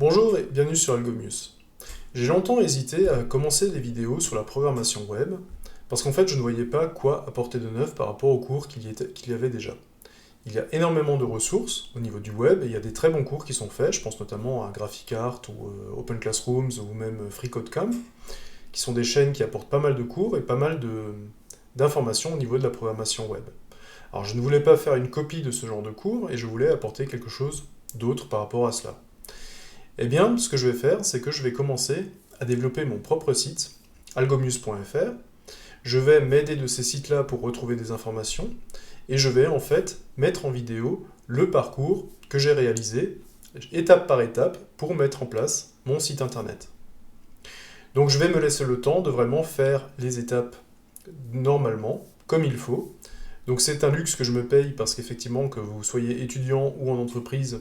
Bonjour et bienvenue sur Algomius. J'ai longtemps hésité à commencer des vidéos sur la programmation web, parce qu'en fait je ne voyais pas quoi apporter de neuf par rapport aux cours qu'il y avait déjà. Il y a énormément de ressources au niveau du web, et il y a des très bons cours qui sont faits, je pense notamment à GraphiCart ou Open Classrooms ou même FreeCodeCamp, qui sont des chaînes qui apportent pas mal de cours et pas mal d'informations au niveau de la programmation web. Alors je ne voulais pas faire une copie de ce genre de cours, et je voulais apporter quelque chose d'autre par rapport à cela. Eh bien, ce que je vais faire, c'est que je vais commencer à développer mon propre site, algomius.fr. Je vais m'aider de ces sites-là pour retrouver des informations, et je vais en fait mettre en vidéo le parcours que j'ai réalisé, étape par étape, pour mettre en place mon site internet. Donc je vais me laisser le temps de vraiment faire les étapes normalement, comme il faut. Donc c'est un luxe que je me paye parce qu'effectivement, que vous soyez étudiant ou en entreprise,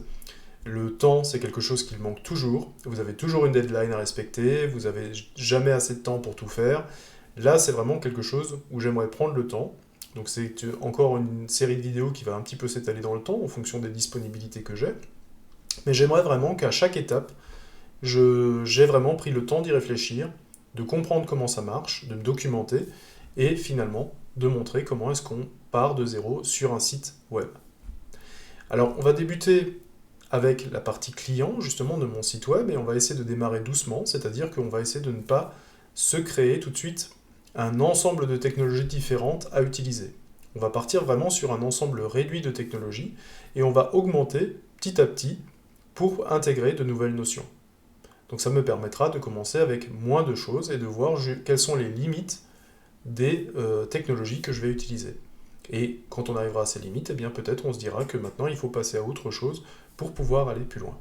le temps, c'est quelque chose qui manque toujours. Vous avez toujours une deadline à respecter, vous n'avez jamais assez de temps pour tout faire. Là, c'est vraiment quelque chose où j'aimerais prendre le temps. Donc c'est encore une série de vidéos qui va un petit peu s'étaler dans le temps en fonction des disponibilités que j'ai. Mais j'aimerais vraiment qu'à chaque étape, j'ai vraiment pris le temps d'y réfléchir, de comprendre comment ça marche, de me documenter et finalement de montrer comment est-ce qu'on part de zéro sur un site web. Alors on va débuter avec la partie client justement de mon site web et on va essayer de démarrer doucement, c'est-à-dire qu'on va essayer de ne pas se créer tout de suite un ensemble de technologies différentes à utiliser. On va partir vraiment sur un ensemble réduit de technologies et on va augmenter petit à petit pour intégrer de nouvelles notions. Donc ça me permettra de commencer avec moins de choses et de voir quelles sont les limites des technologies que je vais utiliser. Et quand on arrivera à ces limites, eh bien peut-être on se dira que maintenant il faut passer à autre chose pour pouvoir aller plus loin.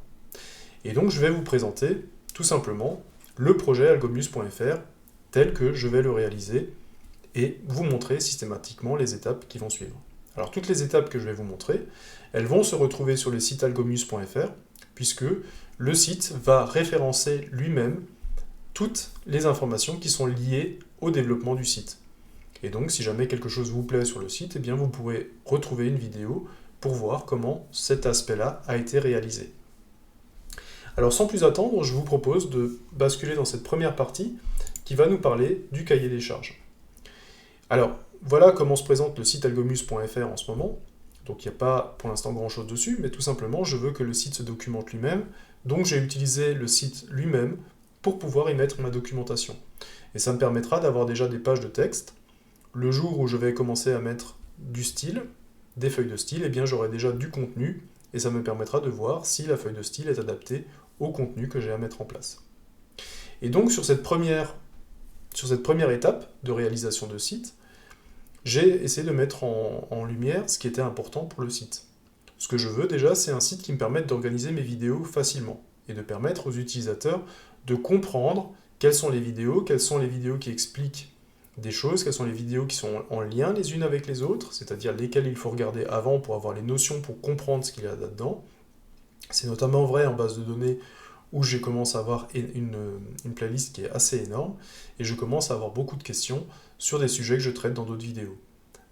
Et donc je vais vous présenter tout simplement le projet algomius.fr tel que je vais le réaliser et vous montrer systématiquement les étapes qui vont suivre. Alors toutes les étapes que je vais vous montrer, elles vont se retrouver sur le site algomius.fr puisque le site va référencer lui-même toutes les informations qui sont liées au développement du site. Et donc, si jamais quelque chose vous plaît sur le site, eh bien, vous pourrez retrouver une vidéo pour voir comment cet aspect-là a été réalisé. Alors, sans plus attendre, je vous propose de basculer dans cette première partie qui va nous parler du cahier des charges. Alors, voilà comment se présente le site algomius.fr en ce moment. Donc, il n'y a pas pour l'instant grand-chose dessus, mais tout simplement, je veux que le site se documente lui-même. Donc, j'ai utilisé le site lui-même pour pouvoir y mettre ma documentation. Et ça me permettra d'avoir déjà des pages de texte. Le jour où je vais commencer à mettre du style, des feuilles de style, eh bien j'aurai déjà du contenu et ça me permettra de voir si la feuille de style est adaptée au contenu que j'ai à mettre en place. Et donc sur cette première étape de réalisation de site, j'ai essayé de mettre en lumière ce qui était important pour le site. Ce que je veux déjà, c'est un site qui me permette d'organiser mes vidéos facilement et de permettre aux utilisateurs de comprendre quelles sont les vidéos qui expliquent des choses, quelles sont les vidéos qui sont en lien les unes avec les autres, c'est-à-dire lesquelles il faut regarder avant pour avoir les notions, pour comprendre ce qu'il y a là-dedans. C'est notamment vrai en base de données où je commence à avoir une playlist qui est assez énorme, et je commence à avoir beaucoup de questions sur des sujets que je traite dans d'autres vidéos.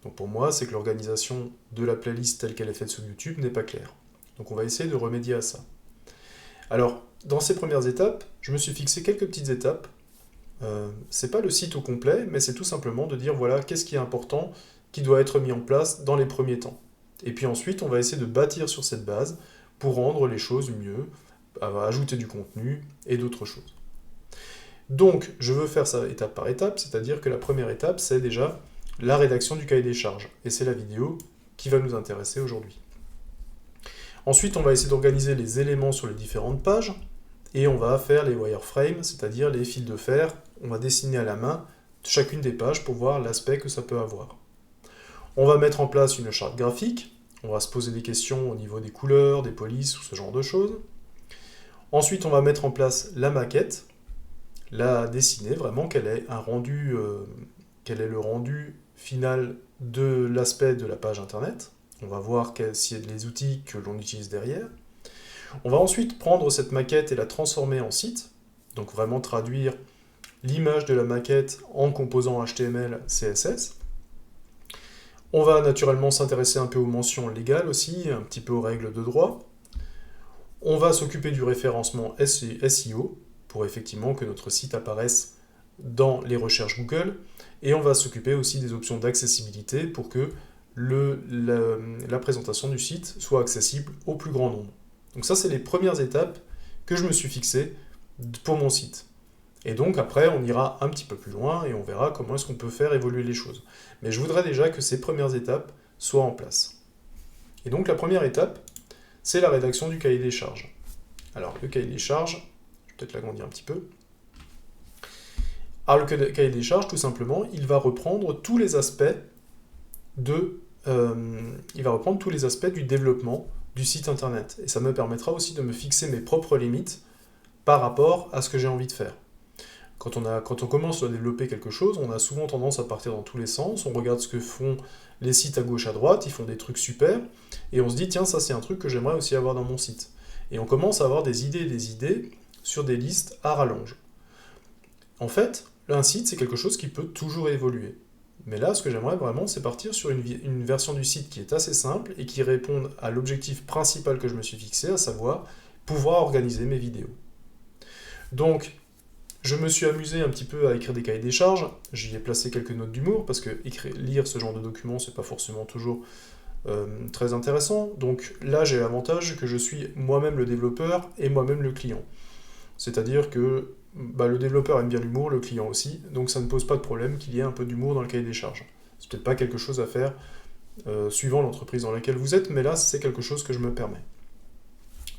Donc pour moi, c'est que l'organisation de la playlist telle qu'elle est faite sur YouTube n'est pas claire. Donc on va essayer de remédier à ça. Alors, dans ces premières étapes, je me suis fixé quelques petites étapes. C'est pas le site au complet, mais c'est tout simplement de dire voilà qu'est-ce qui est important, qui doit être mis en place dans les premiers temps. Et puis ensuite, on va essayer de bâtir sur cette base pour rendre les choses mieux, ajouter du contenu et d'autres choses. Donc, je veux faire ça étape par étape, c'est-à-dire que la première étape, c'est déjà la rédaction du cahier des charges. Et c'est la vidéo qui va nous intéresser aujourd'hui. Ensuite, on va essayer d'organiser les éléments sur les différentes pages, et on va faire les wireframes, c'est-à-dire les fils de fer. On va dessiner à la main chacune des pages pour voir l'aspect que ça peut avoir. On va mettre en place une charte graphique, on va se poser des questions au niveau des couleurs, des polices ou ce genre de choses. Ensuite, on va mettre en place la maquette, la dessiner vraiment, quel est le rendu final de l'aspect de la page internet. On va voir s'il y a les outils que l'on utilise derrière. On va ensuite prendre cette maquette et la transformer en site, donc vraiment traduire l'image de la maquette en composant HTML, CSS. On va naturellement s'intéresser un peu aux mentions légales aussi, un petit peu aux règles de droit. On va s'occuper du référencement SEO, pour effectivement que notre site apparaisse dans les recherches Google, et on va s'occuper aussi des options d'accessibilité pour que la présentation du site soit accessible au plus grand nombre. Donc ça, c'est les premières étapes que je me suis fixées pour mon site. Et donc après, on ira un petit peu plus loin et on verra comment est-ce qu'on peut faire évoluer les choses. Mais je voudrais déjà que ces premières étapes soient en place. Et donc la première étape, c'est la rédaction du cahier des charges. Alors le cahier des charges, je vais peut-être l'agrandir un petit peu. Alors le cahier des charges, tout simplement, il va reprendre tous les aspects du développement du site internet. Et ça me permettra aussi de me fixer mes propres limites par rapport à ce que j'ai envie de faire. Quand on commence à développer quelque chose, on a souvent tendance à partir dans tous les sens, on regarde ce que font les sites à gauche à droite, ils font des trucs super, et on se dit, tiens, ça c'est un truc que j'aimerais aussi avoir dans mon site. Et on commence à avoir des idées sur des listes à rallonge. En fait, un site, c'est quelque chose qui peut toujours évoluer. Mais là, ce que j'aimerais vraiment, c'est partir sur une version du site qui est assez simple et qui réponde à l'objectif principal que je me suis fixé, à savoir pouvoir organiser mes vidéos. Donc, je me suis amusé un petit peu à écrire des cahiers des charges, j'y ai placé quelques notes d'humour, parce que lire ce genre de documents, c'est pas forcément toujours très intéressant. Donc là, j'ai l'avantage que je suis moi-même le développeur et moi-même le client. C'est-à-dire que le développeur aime bien l'humour, le client aussi, donc ça ne pose pas de problème qu'il y ait un peu d'humour dans le cahier des charges. C'est peut-être pas quelque chose à faire suivant l'entreprise dans laquelle vous êtes, mais là, c'est quelque chose que je me permets.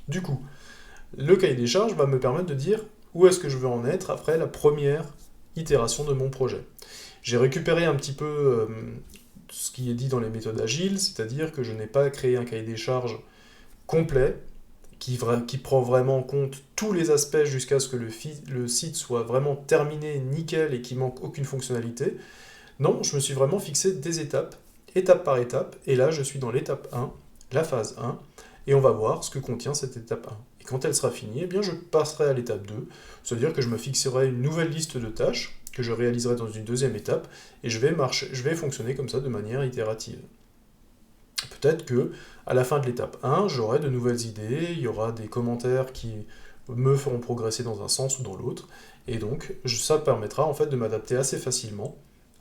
Du coup, le cahier des charges va me permettre de dire où est-ce que je veux en être après la première itération de mon projet. J'ai récupéré un petit peu ce qui est dit dans les méthodes agiles, c'est-à-dire que je n'ai pas créé un cahier des charges complet qui prend vraiment en compte tous les aspects jusqu'à ce que le site soit vraiment terminé, nickel et qu'il manque aucune fonctionnalité. Non, je me suis vraiment fixé des étape par étape, et là je suis dans l'étape 1, la phase 1, et on va voir ce que contient cette étape 1. Et quand elle sera finie, eh bien je passerai à l'étape 2, c'est-à-dire que je me fixerai une nouvelle liste de tâches que je réaliserai dans une deuxième étape, et je vais fonctionner comme ça de manière itérative. Peut-être que à la fin de l'étape 1, j'aurai de nouvelles idées, il y aura des commentaires qui me feront progresser dans un sens ou dans l'autre, et donc ça permettra en fait de m'adapter assez facilement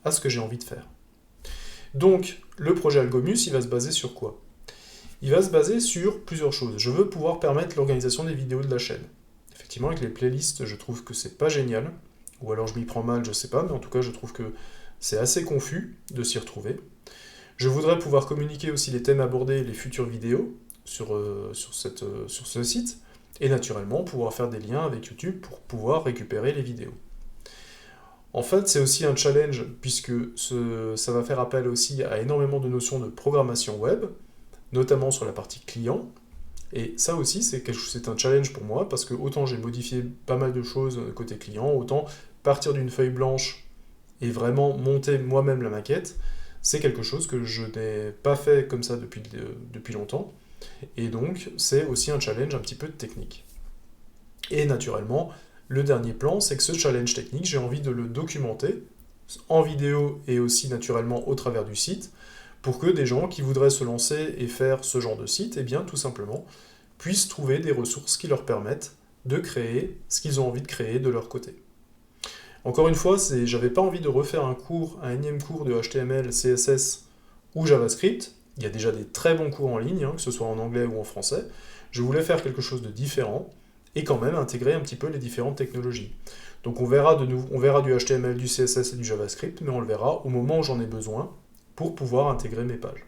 à ce que j'ai envie de faire. Donc le projet Algomus, il va se baser sur quoi ? Il va se baser sur plusieurs choses. Je veux pouvoir permettre l'organisation des vidéos de la chaîne. Effectivement, avec les playlists, je trouve que c'est pas génial, ou alors je m'y prends mal, je sais pas, mais en tout cas, je trouve que c'est assez confus de s'y retrouver. Je voudrais pouvoir communiquer aussi les thèmes abordés et les futures vidéos sur ce site, et naturellement pouvoir faire des liens avec YouTube pour pouvoir récupérer les vidéos. En fait, c'est aussi un challenge, puisque ça va faire appel aussi à énormément de notions de programmation web, notamment sur la partie client. Et ça aussi, c'est un challenge pour moi, parce que autant j'ai modifié pas mal de choses côté client, autant partir d'une feuille blanche et vraiment monter moi-même la maquette, c'est quelque chose que je n'ai pas fait comme ça depuis longtemps. Et donc, c'est aussi un challenge un petit peu technique. Et naturellement, le dernier plan, c'est que ce challenge technique, j'ai envie de le documenter en vidéo et aussi naturellement au travers du site, pour que des gens qui voudraient se lancer et faire ce genre de site, eh bien tout simplement, puissent trouver des ressources qui leur permettent de créer ce qu'ils ont envie de créer de leur côté. Encore une fois, j'avais pas envie de refaire un énième cours de HTML, CSS ou JavaScript. Il y a déjà des très bons cours en ligne, que ce soit en anglais ou en français. Je voulais faire quelque chose de différent et quand même intégrer un petit peu les différentes technologies. Donc on verra du HTML, du CSS et du JavaScript, mais on le verra au moment où j'en ai besoin pour pouvoir intégrer mes pages.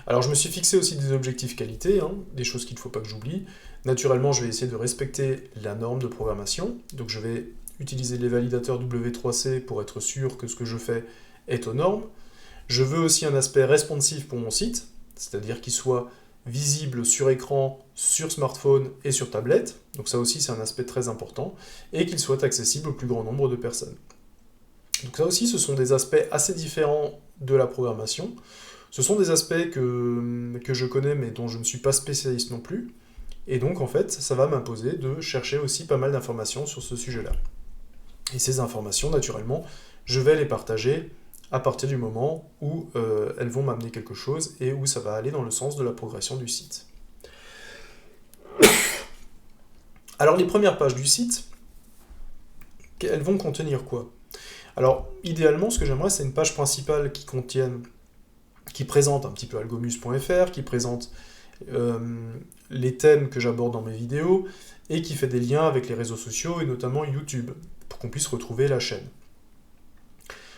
Alors je me suis fixé aussi des objectifs qualité, des choses qu'il ne faut pas que j'oublie. Naturellement, je vais essayer de respecter la norme de programmation, donc je vais utiliser les validateurs W3C pour être sûr que ce que je fais est aux normes. Je veux aussi un aspect responsive pour mon site, c'est-à-dire qu'il soit visible sur écran, sur smartphone et sur tablette, donc ça aussi c'est un aspect très important, et qu'il soit accessible au plus grand nombre de personnes. Donc ça aussi, ce sont des aspects assez différents de la programmation. Ce sont des aspects que je connais mais dont je ne suis pas spécialiste non plus. Et donc en fait, ça va m'imposer de chercher aussi pas mal d'informations sur ce sujet-là. Et ces informations, naturellement, je vais les partager à partir du moment où elles vont m'amener quelque chose et où ça va aller dans le sens de la progression du site. Alors les premières pages du site, elles vont contenir quoi? Alors idéalement, ce que j'aimerais, c'est une page principale qui présente un petit peu algomus.fr, qui présente les thèmes que j'aborde dans mes vidéos, et qui fait des liens avec les réseaux sociaux, et notamment YouTube, pour qu'on puisse retrouver la chaîne.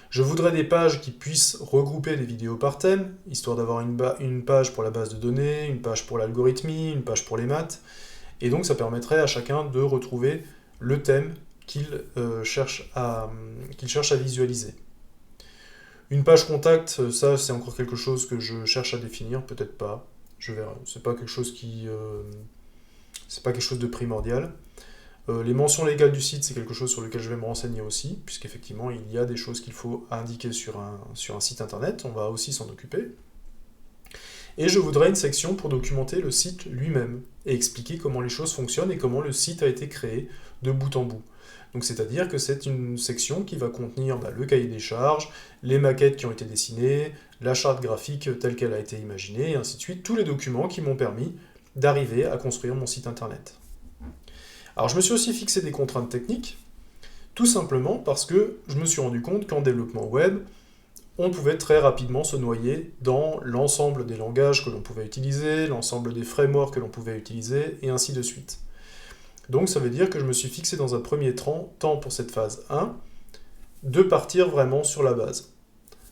Je voudrais des pages qui puissent regrouper des vidéos par thème, histoire d'avoir une page pour la base de données, une page pour l'algorithmie, une page pour les maths, et donc ça permettrait à chacun de retrouver le thème qu'il cherche à visualiser. Une page contact, ça c'est encore quelque chose que je cherche à définir, peut-être pas, je verrai. C'est pas quelque chose de primordial. Les mentions légales du site, c'est quelque chose sur lequel je vais me renseigner aussi, puisqu'effectivement il y a des choses qu'il faut indiquer sur un site internet, on va aussi s'en occuper. Et je voudrais une section pour documenter le site lui-même, et expliquer comment les choses fonctionnent et comment le site a été créé de bout en bout. Donc c'est-à-dire que c'est une section qui va contenir le cahier des charges, les maquettes qui ont été dessinées, la charte graphique telle qu'elle a été imaginée, et ainsi de suite, tous les documents qui m'ont permis d'arriver à construire mon site internet. Alors je me suis aussi fixé des contraintes techniques, tout simplement parce que je me suis rendu compte qu'en développement web, on pouvait très rapidement se noyer dans l'ensemble des langages que l'on pouvait utiliser, l'ensemble des frameworks que l'on pouvait utiliser, et ainsi de suite. Donc ça veut dire que je me suis fixé dans un premier temps pour cette phase 1, de partir vraiment sur la base.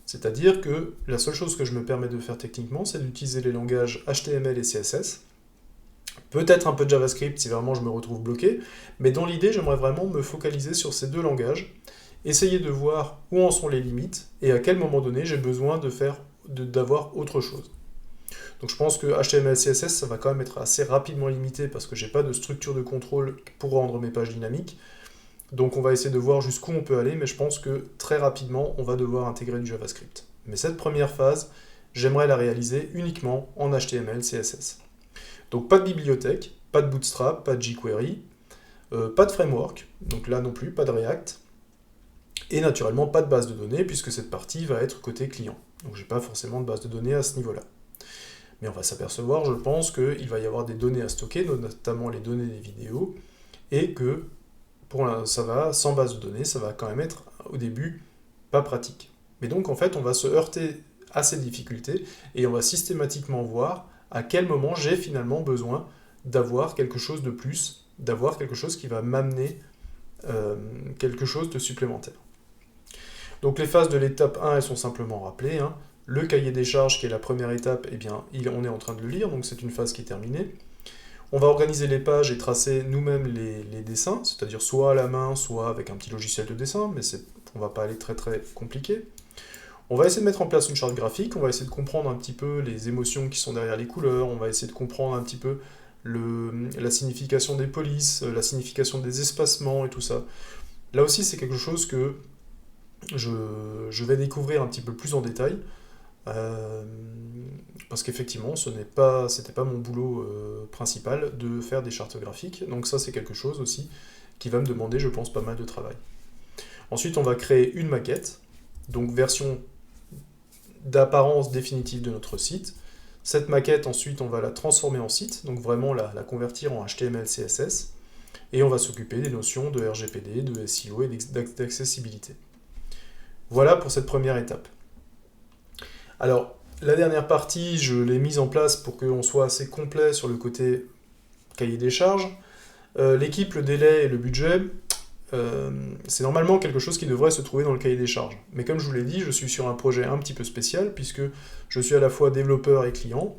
C'est-à-dire que la seule chose que je me permets de faire techniquement, c'est d'utiliser les langages HTML et CSS, peut-être un peu de JavaScript si vraiment je me retrouve bloqué, mais dans l'idée, j'aimerais vraiment me focaliser sur ces deux langages, essayer de voir où en sont les limites et à quel moment donné j'ai besoin d'avoir autre chose. Donc je pense que HTML, CSS, ça va quand même être assez rapidement limité parce que j'ai pas de structure de contrôle pour rendre mes pages dynamiques. Donc on va essayer de voir jusqu'où on peut aller, mais je pense que très rapidement, on va devoir intégrer du JavaScript. Mais cette première phase, j'aimerais la réaliser uniquement en HTML, CSS. Donc pas de bibliothèque, pas de Bootstrap, pas de jQuery, pas de framework, donc là non plus, pas de React, et naturellement pas de base de données, puisque cette partie va être côté client. Donc j'ai pas forcément de base de données à ce niveau-là. Mais on va s'apercevoir, je pense, qu'il va y avoir des données à stocker, notamment les données des vidéos, et que sans base de données, ça va quand même être, au début, pas pratique. Mais donc, en fait, on va se heurter à ces difficultés, et on va systématiquement voir à quel moment j'ai finalement besoin d'avoir quelque chose de plus, d'avoir quelque chose qui va m'amener quelque chose de supplémentaire. Donc les phases de l'étape 1, elles sont simplement rappelées. Le cahier des charges, qui est la première étape, eh bien, on est en train de le lire, donc c'est une phase qui est terminée. On va organiser les pages et tracer nous-mêmes les dessins, c'est-à-dire soit à la main, soit avec un petit logiciel de dessin, mais on ne va pas aller très très compliqué. On va essayer de mettre en place une charte graphique, on va essayer de comprendre un petit peu les émotions qui sont derrière les couleurs, on va essayer de comprendre un petit peu la signification des polices, la signification des espacements et tout ça. Là aussi, c'est quelque chose que je vais découvrir un petit peu plus en détail, parce qu'effectivement, c'était pas mon boulot principal de faire des chartes graphiques, donc ça c'est quelque chose aussi qui va me demander, je pense, pas mal de travail. Ensuite, on va créer une maquette, donc version d'apparence définitive de notre site. Cette maquette, ensuite, on va la transformer en site, donc vraiment la convertir en HTML, CSS, et on va s'occuper des notions de RGPD, de SEO et d'accessibilité. Voilà pour cette première étape. Alors, la dernière partie, je l'ai mise en place pour qu'on soit assez complet sur le côté cahier des charges. L'équipe, le délai et le budget, c'est normalement quelque chose qui devrait se trouver dans le cahier des charges. Mais comme je vous l'ai dit, je suis sur un projet un petit peu spécial, puisque je suis à la fois développeur et client,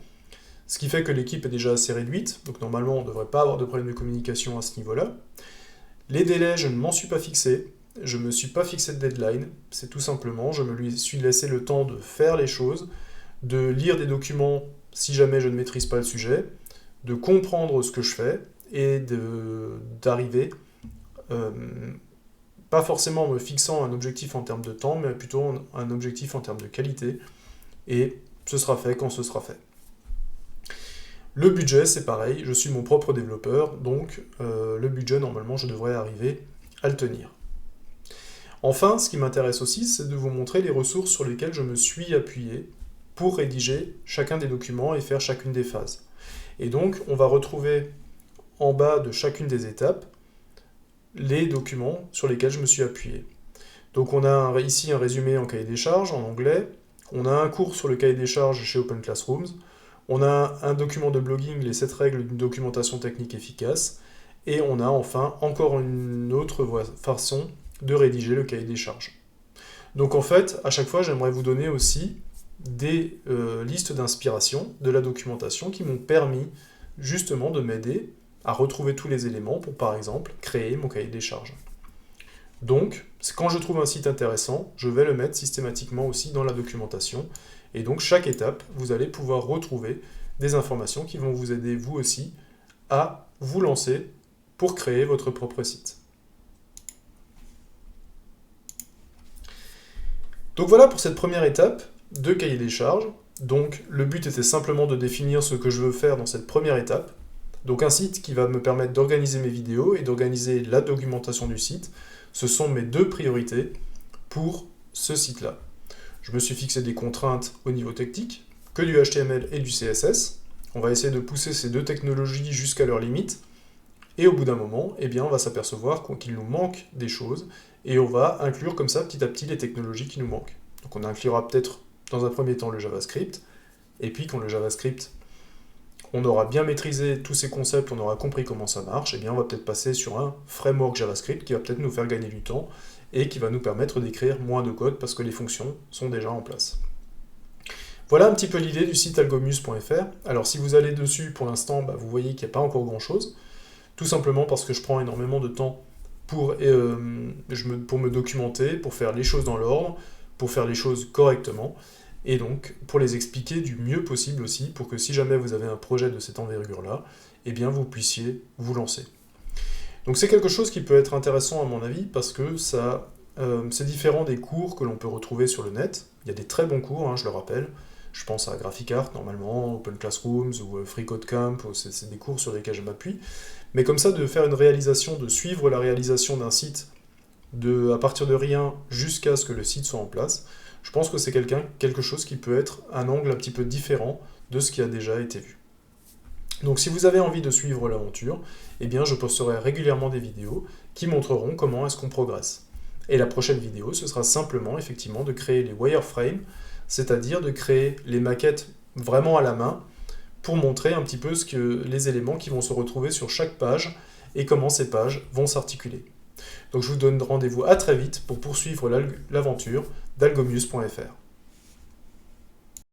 ce qui fait que l'équipe est déjà assez réduite, donc normalement on ne devrait pas avoir de problème de communication à ce niveau-là. Les délais, je ne m'en suis pas fixé, je ne me suis pas fixé de deadline, c'est tout simplement, je me suis laissé le temps de faire les choses, de lire des documents si jamais je ne maîtrise pas le sujet, de comprendre ce que je fais, et d'arriver, pas forcément en me fixant un objectif en termes de temps, mais plutôt un objectif en termes de qualité, et ce sera fait quand ce sera fait. Le budget, c'est pareil, je suis mon propre développeur, donc le budget, normalement, je devrais arriver à le tenir. Enfin, ce qui m'intéresse aussi, c'est de vous montrer les ressources sur lesquelles je me suis appuyé pour rédiger chacun des documents et faire chacune des phases. Et donc, on va retrouver en bas de chacune des étapes les documents sur lesquels je me suis appuyé. Donc on a ici un résumé en cahier des charges en anglais, on a un cours sur le cahier des charges chez Open Classrooms, on a un document de blogging, les 7 règles d'une documentation technique efficace, et on a enfin encore une autre façon de rédiger le cahier des charges. Donc en fait, à chaque fois, j'aimerais vous donner aussi des listes d'inspiration de la documentation qui m'ont permis justement de m'aider à retrouver tous les éléments pour, par exemple, créer mon cahier des charges. Donc, quand je trouve un site intéressant, je vais le mettre systématiquement aussi dans la documentation. Et donc, chaque étape, vous allez pouvoir retrouver des informations qui vont vous aider, vous aussi, à vous lancer pour créer votre propre site. Donc voilà pour cette première étape de cahier des charges. Donc, le but était simplement de définir ce que je veux faire dans cette première étape. Donc un site qui va me permettre d'organiser mes vidéos et d'organiser la documentation du site, ce sont mes deux priorités pour ce site-là. Je me suis fixé des contraintes au niveau technique, que du HTML et du CSS. On va essayer de pousser ces deux technologies jusqu'à leurs limites. Et au bout d'un moment, eh bien, on va s'apercevoir qu'il nous manque des choses et on va inclure comme ça petit à petit les technologies qui nous manquent. Donc on inclura peut-être dans un premier temps le JavaScript, et puis quand le JavaScript on aura bien maîtrisé tous ces concepts, on aura compris comment ça marche, et bien on va peut-être passer sur un framework JavaScript qui va peut-être nous faire gagner du temps et qui va nous permettre d'écrire moins de code parce que les fonctions sont déjà en place. Voilà un petit peu l'idée du site algomus.fr. Alors si vous allez dessus pour l'instant, vous voyez qu'il n'y a pas encore grand-chose, tout simplement parce que je prends énormément de temps pour me documenter, pour faire les choses dans l'ordre, pour faire les choses correctement, et donc pour les expliquer du mieux possible aussi, pour que si jamais vous avez un projet de cette envergure-là, eh bien vous puissiez vous lancer. Donc c'est quelque chose qui peut être intéressant à mon avis, parce que c'est différent des cours que l'on peut retrouver sur le net. Il y a des très bons cours, je le rappelle. Je pense à GraphiCart, normalement, Open Classrooms ou FreeCodeCamp, c'est des cours sur lesquels je m'appuie. Mais comme ça, de faire une réalisation, de suivre la réalisation d'un site à partir de rien jusqu'à ce que le site soit en place, je pense que c'est quelque chose qui peut être un angle un petit peu différent de ce qui a déjà été vu. Donc si vous avez envie de suivre l'aventure, eh bien je posterai régulièrement des vidéos qui montreront comment est-ce qu'on progresse. Et la prochaine vidéo, ce sera simplement effectivement de créer les wireframes, c'est-à-dire de créer les maquettes vraiment à la main pour montrer un petit peu les éléments qui vont se retrouver sur chaque page et comment ces pages vont s'articuler. Donc je vous donne rendez-vous à très vite pour poursuivre l'aventure d'algomus.fr.